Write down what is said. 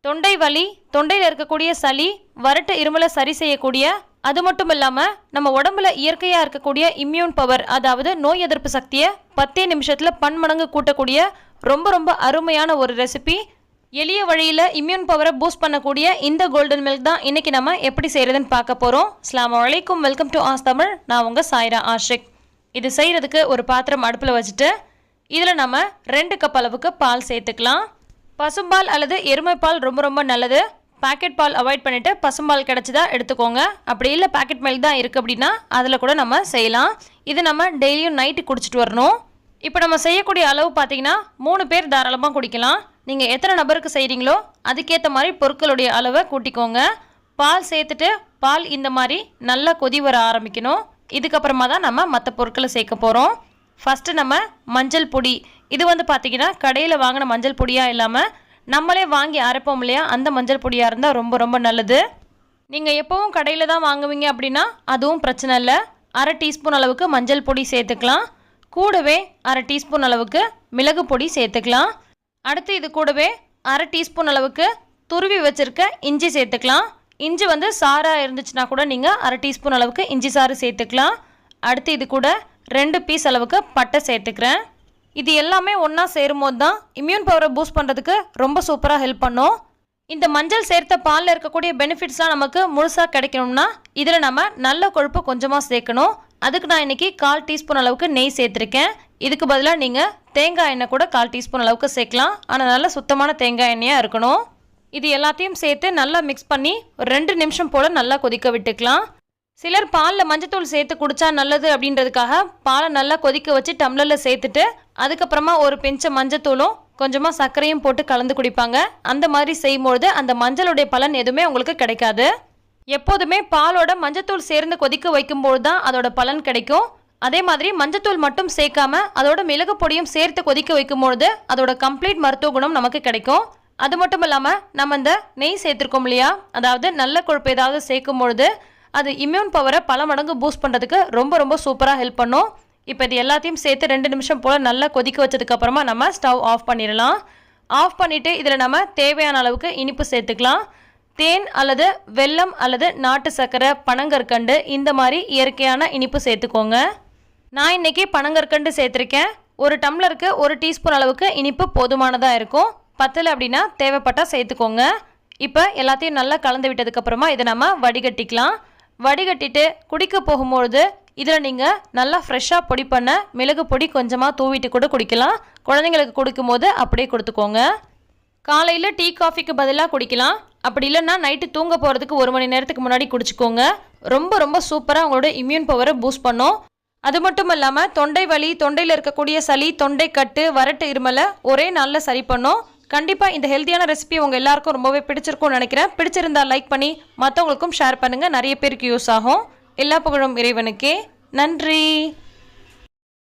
தொண்டை வலி, தொண்டையில் இருக்கக்கூடிய சளி, வறட்டு இருமலை சரி செய்யக்கூடிய, அது மட்டும் இல்லாமல் நம்ம உடம்புல இயற்கையாக இருக்கக்கூடிய இம்யூன் பவர், அதாவது நோய் எதிர்ப்பு சக்தியை 10 நிமிஷத்தில் பன்மடங்கு கூட்டக்கூடிய ரொம்ப ரொம்ப அருமையான ஒரு ரெசிபி. எளிய வழியில் இம்யூன் பவரை பூஸ்ட் பண்ணக்கூடிய இந்த கோல்டன் மில்க் தான் இன்றைக்கி நம்ம எப்படி செய்கிறதுன்னு பார்க்க போகிறோம். அஸ்ஸலாமு அலைக்கும், வெல்கம் டு ஆஸ் தமிழ். நான் உங்கள் சாய்ரா ஆஷிக். இது செய்கிறதுக்கு ஒரு பாத்திரம் அடுப்பில் வச்சுட்டு இதில் நம்ம 2 கப் அளவுக்கு பால் சேர்த்துக்கலாம். பசும்பால் அல்லது எருமைப்பால் ரொம்ப ரொம்ப நல்லது. பாக்கெட் பால் அவாய்ட் பண்ணிவிட்டு பசும்பால் கிடச்சிதா எடுத்துக்கோங்க. அப்படி இல்லை பாக்கெட் மில்க் தான் இருக்குது அப்படின்னா அதில் கூட நம்ம செய்யலாம். இது நம்ம டெய்லியும் நைட்டு குடிச்சிட்டு வரணும். இப்போ நம்ம செய்யக்கூடிய அளவு பார்த்திங்கன்னா 3 பேர் தாராளமாக குடிக்கலாம். நீங்கள் எத்தனை நபருக்கு செய்கிறீங்களோ அதுக்கேற்ற மாதிரி பொருட்களுடைய அளவை கூட்டிக்கோங்க. பால் சேர்த்துட்டு பால் இந்த மாதிரி நல்லா கொதி வர ஆரம்பிக்கணும். இதுக்கப்புறமா தான் நம்ம மற்ற பொருட்களை சேர்க்க போகிறோம். ஃபஸ்ட்டு நம்ம மஞ்சள் பொடி. இது பார்த்திங்கன்னா கடையில் வாங்கின மஞ்சள் பொடியாக இல்லாமல் நம்மளே வாங்கி அரைப்போம் இல்லையா, அந்த மஞ்சள் பொடியாக இருந்தால் ரொம்ப ரொம்ப நல்லது. நீங்கள் எப்போவும் கடையில் தான் வாங்குவீங்க அப்படின்னா அதுவும் பிரச்சனை இல்லை. 1/2 டீஸ்பூன் அளவுக்கு மஞ்சள் பொடி சேர்த்துக்கலாம். கூடவே 1/2 டீஸ்பூன் அளவுக்கு மிளகு பொடி சேர்த்துக்கலாம். அடுத்து இது கூடவே 1/2 டீஸ்பூன் அளவுக்கு துருவி வச்சுருக்க இஞ்சி சேர்த்துக்கலாம். இஞ்சி சாராக இருந்துச்சுன்னா கூட நீங்கள் 1/2 டீஸ்பூன் அளவுக்கு இஞ்சி சாறு சேர்த்துக்கலாம். அடுத்து இது கூட 2 பீஸ் அளவுக்கு பட்டை சேர்த்துக்கிறேன். இது எல்லாமே ஒன்றா சேரும்போது தான் இம்யூன் பவரை பூஸ்ட் பண்ணுறதுக்கு ரொம்ப சூப்பராக ஹெல்ப் பண்ணும். இந்த மஞ்சள் சேர்த்த பாலில் இருக்கக்கூடிய பெனிஃபிட்ஸ்லாம் நமக்கு முழுசாக கிடைக்கணும்னா இதில் நம்ம நல்ல கொழுப்பு கொஞ்சமாக சேர்க்கணும். அதுக்கு நான் இன்றைக்கி 1/4 டீஸ்பூன் அளவுக்கு நெய் சேர்த்துருக்கேன். இதுக்கு பதிலாக நீங்கள் தேங்காய் எண்ணெய் கூட 1/4 டீஸ்பூன் அளவுக்கு சேர்க்கலாம். ஆனால் நல்ல சுத்தமான தேங்காய் எண்ணெயாக இருக்கணும். இது எல்லாத்தையும் சேர்த்து நல்லா மிக்ஸ் பண்ணி ஒரு 2 நிமிஷம் போல் நல்லா கொதிக்க விட்டுக்கலாம். சிலர் பாலில் மஞ்சத்தூள் சேர்த்து குடித்தா நல்லது அப்படின்றதுக்காக பாலை நல்லா கொதிக்க வச்சு டம்ளரில் சேர்த்துட்டு அதுக்கப்புறமா ஒரு பிஞ்ச மஞ்சத்தூளும் கொஞ்சமாக சர்க்கரையும் போட்டு கலந்து குடிப்பாங்க. அந்த மாதிரி செய்யும்பொழுது அந்த மஞ்சளுடைய பலன் எதுவுமே உங்களுக்கு கிடைக்காது. எப்போதுமே பாலோட மஞ்சத்தூள் சேர்ந்து கொதிக்க வைக்கும்போது தான் அதோட பலன் கிடைக்கும். அதே மாதிரி மஞ்சத்தூள் மட்டும் சேர்க்காம அதோட மிளகு பொடியும் சேர்த்து கொதிக்க வைக்கும்பொழுது அதோட கம்ப்ளீட் மருத்துவ குணம் நமக்கு கிடைக்கும். அது மட்டும் இல்லாமல் நம்ம இந்த நெய் சேர்த்துருக்கோம் இல்லையா, அதாவது நல்ல கொழுப்பு ஏதாவது சேர்க்கும் பொழுது அது இம்யூன் பவரை பல மடங்கு பூஸ்ட் பண்ணுறதுக்கு ரொம்ப ரொம்ப சூப்பராக ஹெல்ப் பண்ணும். இப்போ இது எல்லாத்தையும் சேர்த்து 2 நிமிஷம் போல் நல்லா கொதிக்க வச்சதுக்கப்புறமா நம்ம ஸ்டவ் ஆஃப் பண்ணிடலாம். ஆஃப் பண்ணிவிட்டு இதில் நம்ம தேவையான அளவுக்கு இனிப்பு சேர்த்துக்கலாம். தேன் அல்லது வெல்லம் அல்லது நாட்டு சர்க்கரை, பனங்கற்கண்டு இந்த மாதிரி இயற்கையான இனிப்பு சேர்த்துக்கோங்க. நான் இன்றைக்கி பனங்கற்கண்டு சேர்த்துருக்கேன். ஒரு டம்ளருக்கு 1 டீஸ்பூன் அளவுக்கு இனிப்பு போதுமானதாக இருக்கும். பத்தலை அப்படின்னா தேவைப்பட்டால் சேர்த்துக்கோங்க. இப்போ எல்லாத்தையும் நல்லா கலந்து விட்டதுக்கப்புறமா இதை நம்ம வடிகட்டிக்கலாம். வடிகட்டிட்டு குடிக்க போகும்பொழுது இதில் நீங்கள் நல்லா ஃப்ரெஷ்ஷாக பொடி பண்ண மிளகு பொடி கொஞ்சமாக தூவிட்டு கூட குடிக்கலாம். குழந்தைங்களுக்கு கொடுக்கும்போது அப்படியே கொடுத்துக்கோங்க. காலையில் டீ காஃபிக்கு பதிலாக குடிக்கலாம். அப்படி இல்லைன்னா நைட்டு தூங்க போகிறதுக்கு 1 மணி நேரத்துக்கு முன்னாடி குடிச்சிக்கோங்க. ரொம்ப ரொம்ப சூப்பராக உங்களோட இம்யூன் பவரை பூஸ்ட் பண்ணும். அது மட்டும் இல்லாமல் தொண்டை வலி, தொண்டையில் இருக்கக்கூடிய சளி, தொண்டை கட்டு, வறட்டு இருமலை ஒரே நாளில் சரி பண்ணும். கண்டிப்பாக இந்த ஹெல்த்தியான ரெசிபி உங்கள் எல்லாருக்கும் ரொம்பவே பிடிச்சிருக்கும்னு நினைக்கிறேன். பிடிச்சிருந்தால் லைக் பண்ணி மற்றவங்களுக்கும் ஷேர் பண்ணுங்கள். நிறைய பேருக்கு யூஸ் ஆகும். எல்லா புகழும் இறைவனுக்கே. நன்றி.